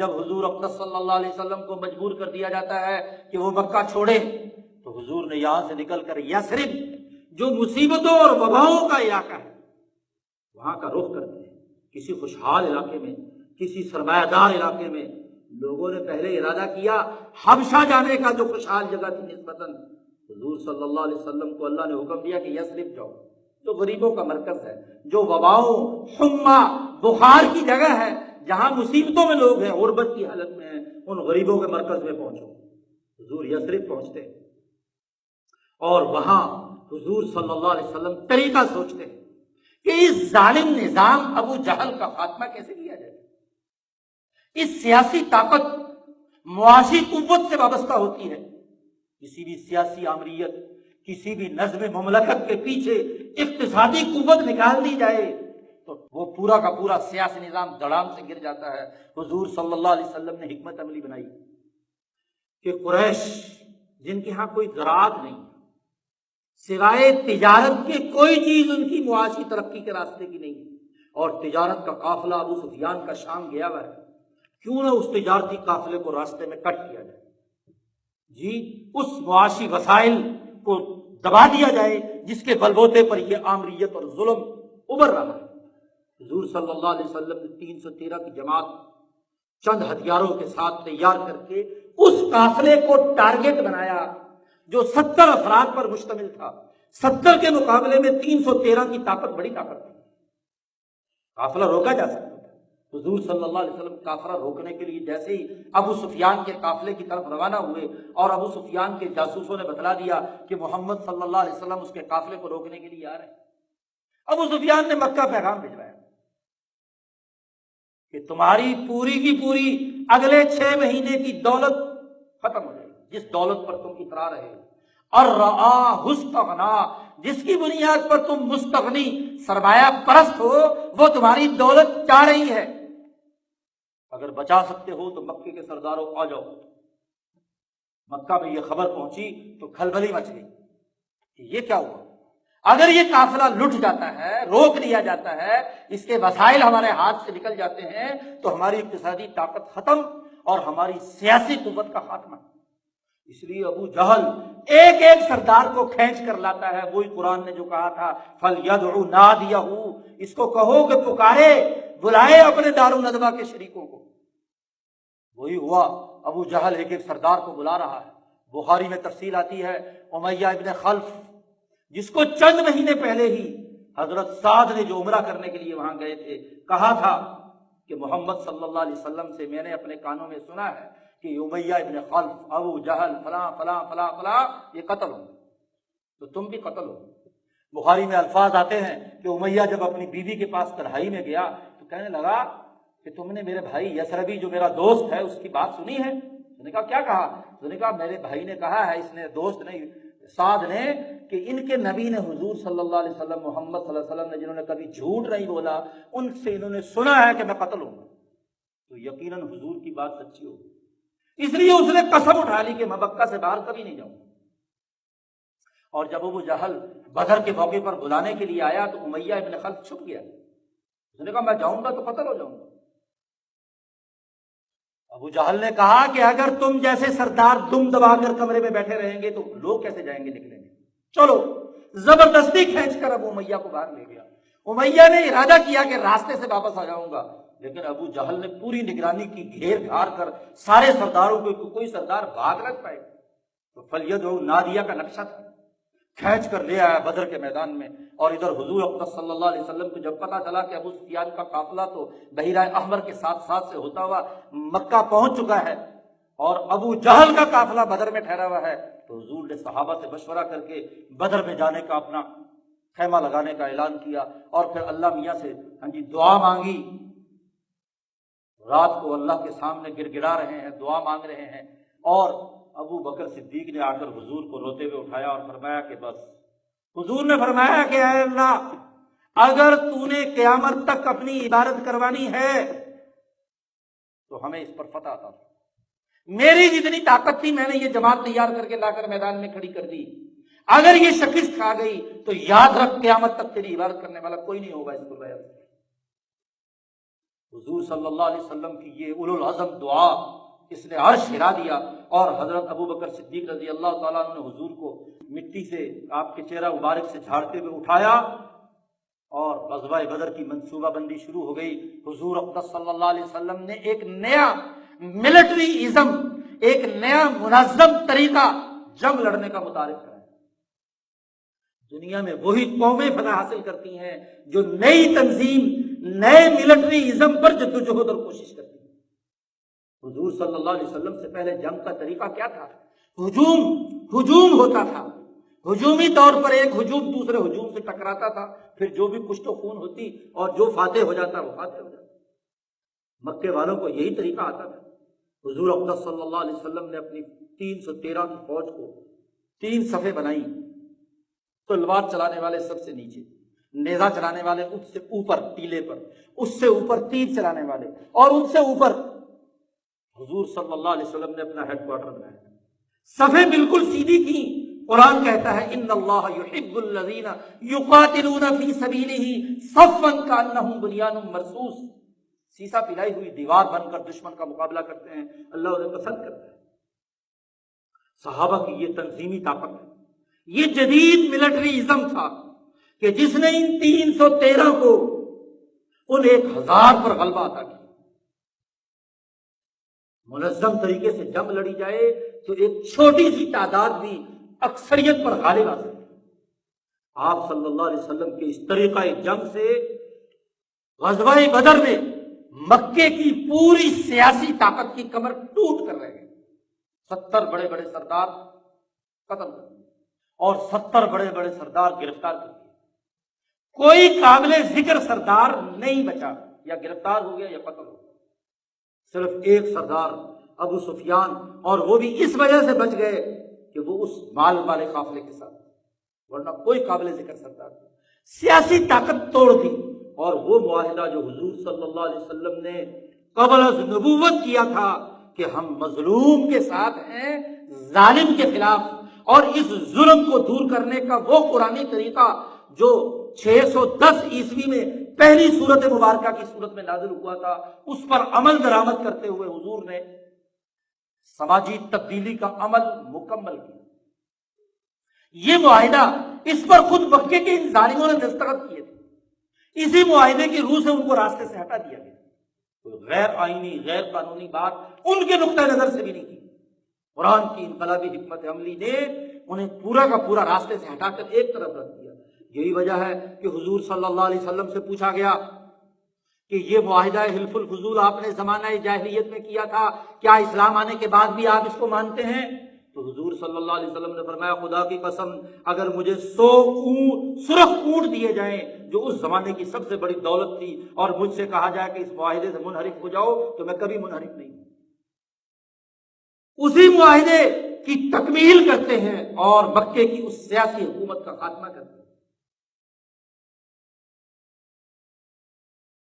جب حضور اقدس صلی اللہ علیہ وسلم کو مجبور کر دیا جاتا ہے کہ وہ مکہ چھوڑے، تو حضور نے یہاں سے نکل کر یثرب جو مصیبتوں اور وباؤں کا علاقہ ہے وہاں کا رخ کرتے ہیں۔ کسی خوشحال علاقے میں، کسی سرمایہ دار علاقے میں لوگوں نے پہلے ارادہ کیا حبشہ جانے کا، جو خوشحال جگہ تھی نسبتاً، حضور صلی اللہ علیہ وسلم کو اللہ نے حکم دیا کہ یثرب جاؤ، جو غریبوں کا مرکز ہے، جو وباؤں، حمہ، بخار کی جگہ ہے، جہاں مصیبتوں میں لوگ ہیں، غربت کی حالت میں ہیں، ان غریبوں کے مرکز میں پہنچو۔ حضور یثرب پہنچتے ہیں اور وہاں حضور صلی اللہ علیہ وسلم طریقہ سوچتے ہیں کہ اس ظالم نظام ابو جہل کا خاتمہ کیسے کیا جائے۔ اس سیاسی طاقت معاشی قوت سے وابستہ ہوتی ہے۔ کسی بھی سیاسی آمریت، کسی بھی نظم مملکت کے پیچھے اقتصادی قوت نکال دی جائے تو وہ پورا کا پورا سیاسی نظام دڑام سے گر جاتا ہے۔ حضور صلی اللہ علیہ وسلم نے حکمت عملی بنائی کہ قریش جن کے ہاں کوئی زراعت نہیں، سوائے تجارت کے کوئی چیز ان کی معاشی ترقی کے راستے کی نہیں، اور تجارت کا قافلہ ابو سفیان کا شام گیا ہوا ہے، کیوں نہ اس تجارتی قافلے کو راستے میں کٹ کیا جائے، جی اس معاشی وسائل کو دبا دیا جائے جس کے بلبوتے پر یہ آمریت اور ظلم ابھر رہا ہے۔ حضور صلی اللہ علیہ وسلم نے 313 کی جماعت چند ہتھیاروں کے ساتھ تیار کر کے اس قافلے کو ٹارگٹ بنایا جو 70 افراد پر مشتمل تھا۔ 70 کے مقابلے میں 313 کی طاقت بڑی طاقت تھی، قافلہ روکا جا سکتا تھا۔ حضور صلی اللہ علیہ وسلم قافلہ روکنے کے لیے جیسے ہی ابو سفیان کے قافلے کی طرف روانہ ہوئے اور ابو سفیان کے جاسوسوں نے بتلا دیا کہ محمد صلی اللہ علیہ وسلم اس کے قافلے کو روکنے کے لیے آ رہے ہیں، ابو سفیان نے مکہ پیغام بھجوایا کہ تمہاری پوری کی پوری اگلے 6 مہینے کی دولت ختم ہو جائے گی، جس دولت پر تم اترا رہے ہو، اور استغنا، جس کی بنیاد پر تم مستغنی سرمایہ پرست ہو، وہ تمہاری دولت چاہ رہی ہے، اگر بچا سکتے ہو تو مکے کے سرداروں آ جاؤ۔ مکہ میں یہ خبر پہنچی تو کھلبلی مچ گئی کہ یہ کیا ہوا، اگر یہ قافلہ لٹ جاتا ہے، روک لیا جاتا ہے، اس کے وسائل ہمارے ہاتھ سے نکل جاتے ہیں تو ہماری اقتصادی طاقت ختم اور ہماری سیاسی قوت کا خاتمہ۔ اس لیے ابو جہل ایک ایک سردار کو کھینچ کر لاتا ہے، وہی قرآن نے جو کہا تھا فَلْيَدْعُ نَادِيَهُ، اس کو کہو کہ پکارے، بلائے اپنے دار الندوہ کے شریکوں کو۔ وہی ہوا، ابو جہل ایک ایک سردار کو بلا رہا ہے۔ بخاری میں تفصیل آتی ہے، امیہ ابن خلف جس کو چند مہینے پہلے ہی حضرت سعد نے جو عمرہ کرنے کے لیے وہاں گئے تھے کہا تھا کہ محمد صلی اللہ علیہ وسلم سے میں نے اپنے کانوں میں سنا ہے کہ امیہ ابن خلف، ابو جہل، فلاں فلاں فلاں فلاں یہ قتل ہوں، تو تم بھی قتل ہو۔ بخاری میں الفاظ آتے ہیں کہ امیہ جب اپنی بیوی کے پاس تنہائی میں گیا تو کہنے لگا کہ تم نے میرے بھائی یثربی جو میرا دوست ہے اس کی بات سنی ہے؟ اس نے کہا کیا کہا؟ اس نے کہا میرے بھائی نے کہا ہے، اس نے دوست نے، سعد نے، کہ ان کے نبی نے حضور صلی اللہ علیہ وسلم، محمد صلی اللہ علیہ وسلم نے جنہوں نے کبھی جھوٹ نہیں بولا، ان سے انہوں نے سنا ہے کہ میں قتل ہوں گا، تو یقیناً حضور کی بات سچی ہوگی۔ اس لیے اس نے قسم اٹھا لی کہ میں مکہ سے باہر کبھی نہیں جاؤں۔ اور جب ابو جہل بدر کے موقع پر بلانے کے لیے آیا تو امیہ ابن خلف چھپ گیا، اس نے کہا میں جاؤں گا تو قتل ہو جاؤں گا۔ ابو جہل نے کہا کہ اگر تم جیسے سردار دم دبا کر کمرے میں بیٹھے رہیں گے تو لوگ کیسے جائیں گے، نکلیں گے؟ چلو، زبردستی کھینچ کر ابو امیہ کو باہر لے گیا۔ امیہ نے ارادہ کیا کہ راستے سے واپس آ جاؤں گا، لیکن ابو جہل نے پوری نگرانی کی، گھیر گھار کر سارے سرداروں کو، کوئی سردار بھاگ نہ پائے، تو فَلْيَدْعُ نَادِيَهُ کا نقشہ تھا، کھینچ کر لے آیا بدر کے میدان میں۔ اور ادھر حضور اقدس صلی اللہ علیہ وسلم کو جب پتا چلا کہ ابو سفیان کا قافلہ تو بحیرہ احمر کے ساتھ ساتھ سے ہوتا ہوا مکہ پہنچ چکا ہے اور ابو جہل کا قافلہ بدر میں ٹھہرا ہوا ہے، تو حضور نے صحابہ سے مشورہ کر کے بدر میں جانے کا، اپنا خیمہ لگانے کا اعلان کیا، اور پھر اللہ میاں سے دعا مانگی۔ رات کو اللہ کے سامنے گر گڑا رہے ہیں، دعا مانگ رہے ہیں، اور ابو بکر صدیق نے آ کر حضور کو روتے ہوئے اٹھایا اور فرمایا کہ بس۔ حضور نے فرمایا کہ اے اللہ، اگر تو نے قیامت تک اپنی عبادت کروانی ہے تو ہمیں اس پر فتح عطا فرما۔ میری جتنی طاقت تھی میں نے یہ جماعت تیار کر کے لا کر میدان میں کھڑی کر دی، اگر یہ شکست کھا گئی تو یاد رکھ قیامت تک تیری عبادت کرنے والا کوئی نہیں ہوگا اس کو۔ حضور صلی اللہ علیہ وسلم کی یہ اولو العزم دعا اس نے عرش ہلا دیا، اور حضرت ابو بکر صدیق رضی اللہ تعالیٰ عنہ نے حضور کو مٹی سے آپ کے چہرہ مبارک سے جھاڑتے ہوئے اٹھایا، اور غزوہ بدر کی منصوبہ بندی شروع ہو گئی۔ حضور اقدس صلی اللہ علیہ وسلم نے ایک نیا ملٹری ازم، ایک نیا منظم طریقہ جنگ لڑنے کا متعارف کرایا۔ دنیا میں وہی قومیں فتح حاصل کرتی ہیں جو نئی تنظیم، نئے ملٹری ازم پر جدوجہد اور کوشش کرتی ہیں۔ حضور صلی اللہ علیہ وسلم سے پہلے جنگ کا طریقہ کیا تھا؟ ہجوم ہوتا تھا، ہجومی طور پر ایک ہجوم دوسرے ہجوم سے ٹکراتا تھا، پھر جو بھی کشت و خون ہوتی اور جو فاتح ہو جاتا وہ فاتح ہو جاتا۔ مکے والوں کو یہی طریقہ آتا تھا۔ حضور اقدس صلی اللہ علیہ وسلم نے اپنی 313 کی فوج کو 3 صفیں بنائی، تلوار چلانے والے سب سے نیچے، نیزہ چلانے والے اس سے اوپر ٹیلے پر، اس سے اوپر تیر چلانے والے، اور ان سے اوپر حضور صلی اللہ علیہ وسلم نے اپنا ہیڈ کوارٹر بنایا۔ صفیں بالکل سیدھی کی۔ قرآن کہتا ہے ان اللہ یحب الذین یقاتلون فی سبیلہ صفا کانہم بنیان مرصوص، سیسا پلائی ہوئی دیوار بن کر دشمن کا مقابلہ کرتے ہیں، اللہ انہیں پسند کرتا ہے۔ صحابہ کی یہ تنظیمی طاقت ہے، یہ جدید ملٹری ازم تھا کہ جس نے ان 313 کو ان 1000 پر غلبہ عطا کیا۔ منظم طریقے سے جنگ لڑی جائے تو ایک چھوٹی سی تعداد بھی اکثریت پر غالب آ سکتی۔ آپ صلی اللہ علیہ وسلم کے اس طریقہ جنگ سے غزوہ بدر میں مکے کی پوری سیاسی طاقت کی کمر ٹوٹ کر رہ گئی۔ 70 بڑے بڑے سردار ختم کر دیے اور 70 بڑے بڑے سردار گرفتار کر دیے۔ کوئی قابل ذکر سردار نہیں بچا، یا گرفتار ہو گیا یا قتل ہو گیا۔ صرف ایک سردار ابو سفیان، اور وہ بھی اس وجہ سے بچ گئے کہ وہ اس مال والے قافلے کے ساتھ، ورنہ کوئی قابل ذکر سردار نہیں۔ سیاسی طاقت توڑ دی، اور وہ معاہدہ جو حضور صلی اللہ علیہ وسلم نے قبل از نبوت کیا تھا کہ ہم مظلوم کے ساتھ ہیں، ظالم کے خلاف، اور اس ظلم کو دور کرنے کا وہ قرآنی طریقہ جو 610 عیسوی میں پہلی سورت مبارکہ کی صورت میں نازل ہوا تھا، اس پر عمل درآمد کرتے ہوئے حضور نے سماجی تبدیلی کا عمل مکمل کیا۔ یہ معاہدہ، اس پر خود مکے کے ان ظالموں نے دستخط کیے تھے، اسی معاہدے کی روح سے ان کو راستے سے ہٹا دیا گیا۔ کوئی غیر آئینی، غیر قانونی بات ان کے نقطۂ نظر سے بھی نہیں کی۔ قرآن کی انقلابی حکمت عملی نے انہیں پورا کا پورا راستے سے ہٹا کر ایک طرف رکھ دیا۔ یہی وجہ ہے کہ حضور صلی اللہ علیہ وسلم سے پوچھا گیا کہ یہ معاہدہ حلف الفضول آپ نے زمانہ جاہلیت میں کیا تھا، کیا اسلام آنے کے بعد بھی آپ اس کو مانتے ہیں؟ تو حضور صلی اللہ علیہ وسلم نے فرمایا خدا کی قسم، اگر مجھے 100 سرخ اونٹ دیے جائیں جو اس زمانے کی سب سے بڑی دولت تھی، اور مجھ سے کہا جائے کہ اس معاہدے سے منحرف ہو جاؤ، تو میں کبھی منحرف نہیں ہوں۔ اسی معاہدے کی تکمیل کرتے ہیں اور مکے کی اس سیاسی حکومت کا خاتمہ کرتے ہیں۔